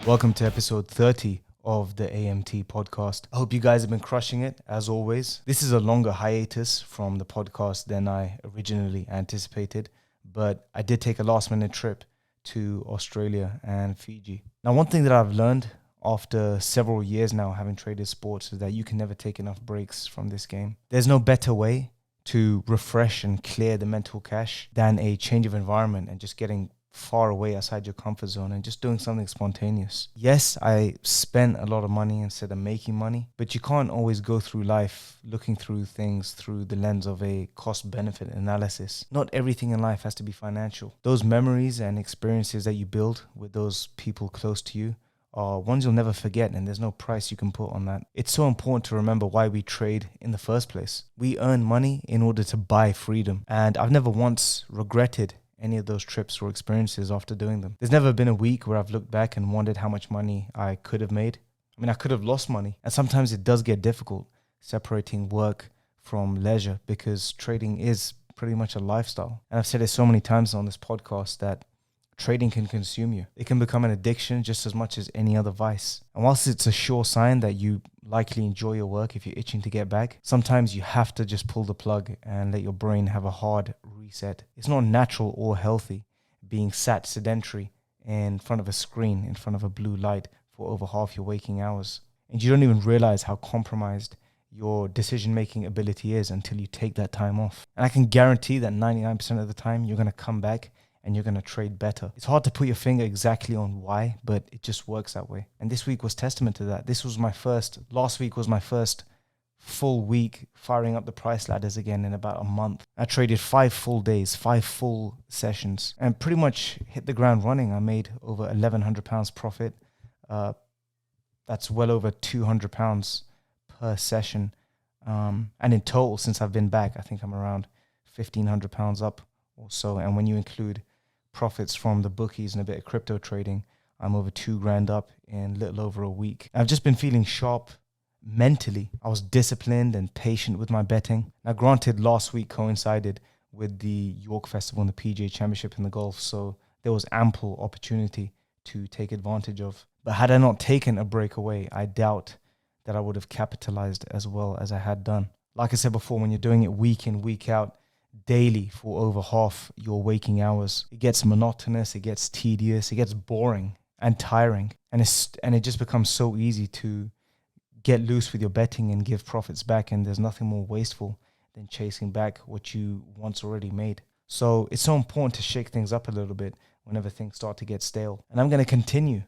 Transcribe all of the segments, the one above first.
Welcome to episode 30 of the AMT podcast. I hope you guys have been crushing it, as always. This is a longer hiatus from the podcast than I originally anticipated, but I did take a last-minute trip to Australia and Fiji. Now, one thing that I've learned after several years now having traded sports is that you can never take enough breaks from this game. There's no better way to refresh and clear the mental cache than a change of environment and just getting far away outside your comfort zone and just doing something spontaneous. Yes, I spent a lot of money instead of making money, but you can't always go through life looking through things through the lens of a cost-benefit analysis. Not everything in life has to be financial. Those memories and experiences that you build with those people close to you are ones you'll never forget, and there's no price you can put on that. It's so important to remember why we trade in the first place. We earn money in order to buy freedom, and I've never once regretted any of those trips or experiences after doing them. There's never been a week where I've looked back and wondered how much money I could have made. I mean, I could have lost money, and sometimes it does get difficult separating work from leisure because trading is pretty much a lifestyle. And I've said it so many times on this podcast that trading can consume you. It can become an addiction just as much as any other vice. And whilst it's a sure sign that you likely enjoy your work if you're itching to get back, sometimes you have to just pull the plug and let your brain have a hard reset. It's not natural or healthy being sat sedentary in front of a screen, in front of a blue light for over half your waking hours. And you don't even realize how compromised your decision-making ability is until you take that time off. And I can guarantee that 99% of the time you're going to come back and you're going to trade better. It's hard to put your finger exactly on why, but it just works that way. And this week was testament to that. Last week was my first full week firing up the price ladders again in about a month. I traded 5 full days, 5 full sessions, and pretty much hit the ground running. I made over £1,100 profit. That's well over £200 per session. And in total, since I've been back, I think I'm around £1,500 up or so. And when you include profits from the bookies and a bit of crypto trading, I'm over $2,000 up in little over a week. I've just been feeling sharp mentally. I was disciplined and patient with my betting. Now, granted, last week coincided with the York Festival and the PGA Championship in the golf, so there was ample opportunity to take advantage of. But had I not taken a break away, I doubt that I would have capitalized as well as I had done. Like I said before, when you're doing it week in, week out, daily for over half your waking hours, it gets monotonous, it gets tedious, it gets boring and tiring, and it just becomes so easy to get loose with your betting and give profits back, and there's nothing more wasteful than chasing back what you once already made. So it's so important to shake things up a little bit whenever things start to get stale, and I'm going to continue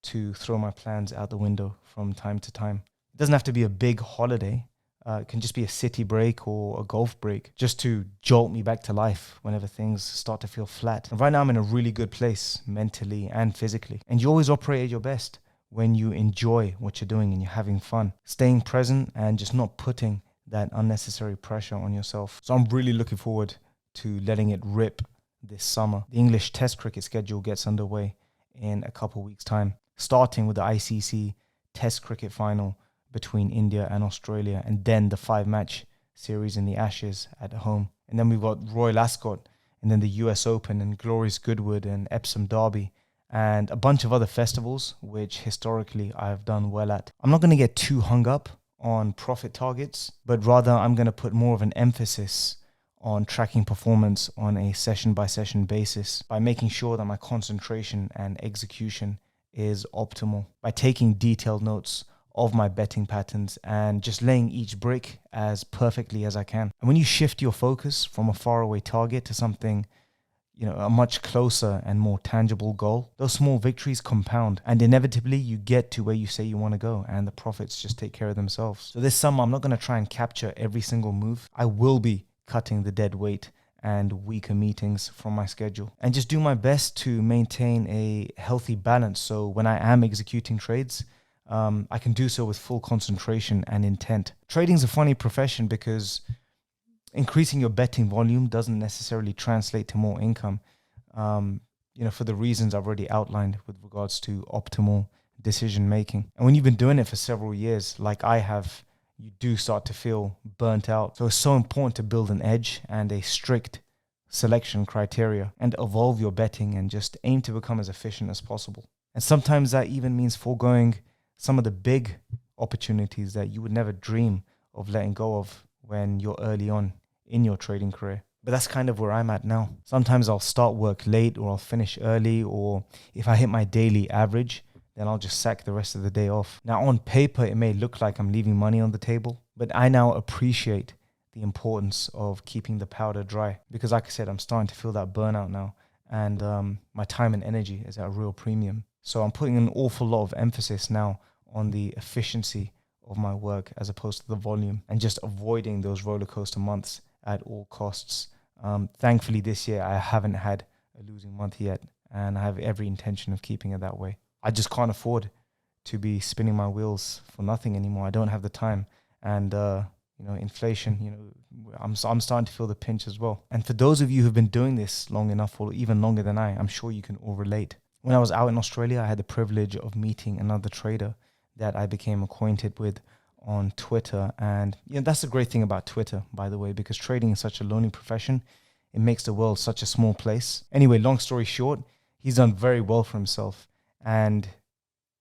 to throw my plans out the window from time to time. It doesn't have to be a big holiday. It can just be a city break or a golf break just to jolt me back to life whenever things start to feel flat. And right now I'm in a really good place mentally and physically. And you always operate at your best when you enjoy what you're doing and you're having fun, staying present and just not putting that unnecessary pressure on yourself. So I'm really looking forward to letting it rip this summer. The English Test cricket schedule gets underway in a couple weeks' time, starting with the ICC Test cricket final between India and Australia, and then the 5-match series in the Ashes at home. And then we've got Royal Ascot, and then the US Open, and Glorious Goodwood, and Epsom Derby, and a bunch of other festivals, which historically I've done well at. I'm not going to get too hung up on profit targets, but rather I'm going to put more of an emphasis on tracking performance on a session-by-session basis by making sure that my concentration and execution is optimal, by taking detailed notes of my betting patterns and just laying each brick as perfectly as I can. And when you shift your focus from a faraway target to something, a much closer and more tangible goal, those small victories compound, and inevitably you get to where you say you want to go, and the profits just take care of themselves. So this summer, I'm not going to try and capture every single move. I will be cutting the dead weight and weaker meetings from my schedule, and just do my best to maintain a healthy balance. So when I am executing trades, I can do so with full concentration and intent. Trading's a funny profession because increasing your betting volume doesn't necessarily translate to more income, for the reasons I've already outlined with regards to optimal decision making. And when you've been doing it for several years, like I have, you do start to feel burnt out. So it's so important to build an edge and a strict selection criteria and evolve your betting and just aim to become as efficient as possible. And sometimes that even means foregoing some of the big opportunities that you would never dream of letting go of when you're early on in your trading career. But that's kind of where I'm at now. Sometimes I'll start work late, or I'll finish early, or if I hit my daily average, then I'll just sack the rest of the day off. Now, on paper, it may look like I'm leaving money on the table, but I now appreciate the importance of keeping the powder dry, because like I said, I'm starting to feel that burnout now, and my time and energy is at a real premium. So I'm putting an awful lot of emphasis now on the efficiency of my work as opposed to the volume, and just avoiding those roller coaster months at all costs. Thankfully, this year I haven't had a losing month yet, and I have every intention of keeping it that way. I just can't afford to be spinning my wheels for nothing anymore. I don't have the time, and inflation. I'm starting to feel the pinch as well. And for those of you who've been doing this long enough, or even longer than I'm sure you can all relate. When I was out in Australia, I had the privilege of meeting another trader that I became acquainted with on Twitter. And that's the great thing about Twitter, by the way, because trading is such a lonely profession. It makes the world such a small place. Anyway, long story short, he's done very well for himself. And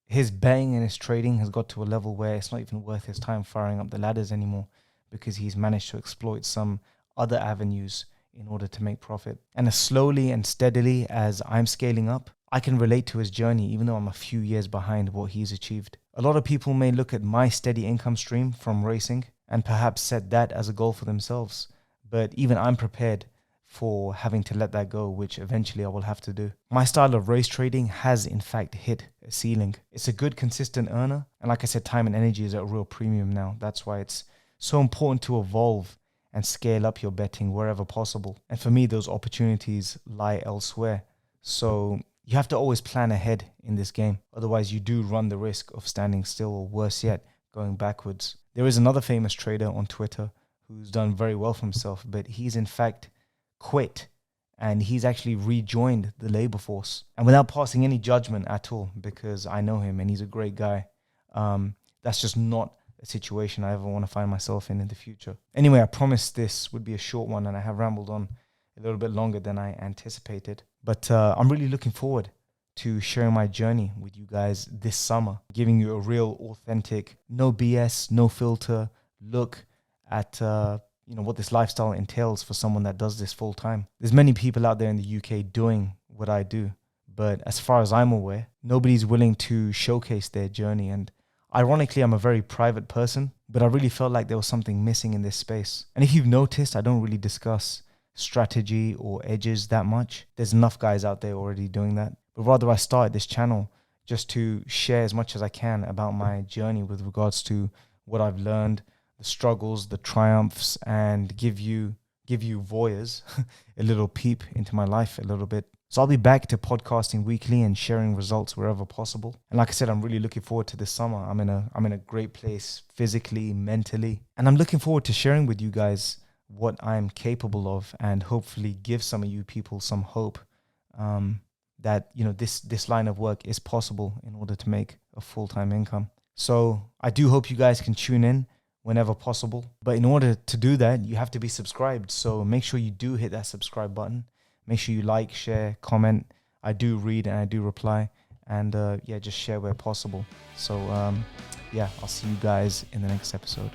his betting and his trading has got to a level where it's not even worth his time firing up the ladders anymore, because he's managed to exploit some other avenues in order to make profit. And as slowly and steadily as I'm scaling up, I can relate to his journey, even though I'm a few years behind what he's achieved. A lot of people may look at my steady income stream from racing and perhaps set that as a goal for themselves. But even I'm prepared for having to let that go, which eventually I will have to do. My style of race trading has in fact hit a ceiling. It's a good consistent earner. And like I said, time and energy is at a real premium now. That's why it's so important to evolve and scale up your betting wherever possible. And for me, those opportunities lie elsewhere. So you have to always plan ahead in this game. Otherwise, you do run the risk of standing still, or worse yet, going backwards. There is another famous trader on Twitter who's done very well for himself, but he's in fact quit, and he's actually rejoined the labor force. And without passing any judgment at all, because I know him and he's a great guy, that's just not a situation I ever want to find myself in the future. Anyway, I promised this would be a short one, and I have rambled on a little bit longer than I anticipated. But I'm really looking forward to sharing my journey with you guys this summer, giving you a real, authentic, no BS, no filter look at what this lifestyle entails for someone that does this full time. There's many people out there in the UK doing what I do, but as far as I'm aware, nobody's willing to showcase their journey. And ironically, I'm a very private person, but I really felt like there was something missing in this space. And if you've noticed, I don't really discuss strategy or edges that much. There's enough guys out there already doing that. But rather, I started this channel just to share as much as I can about my journey with regards to what I've learned, the struggles, the triumphs, and give you voyeurs a little peep into my life a little bit. So I'll be back to podcasting weekly and sharing results wherever possible. And like I said, I'm really looking forward to this summer. I'm in a great place physically, mentally, and I'm looking forward to sharing with you guys what I'm capable of, and hopefully give some of you people some hope that this line of work is possible in order to make a full-time income. So I do hope you guys can tune in whenever possible. But in order to do that, you have to be subscribed. So make sure you do hit that subscribe button. Make sure you like, share, comment. I do read and I do reply. And just share where possible. So I'll see you guys in the next episode.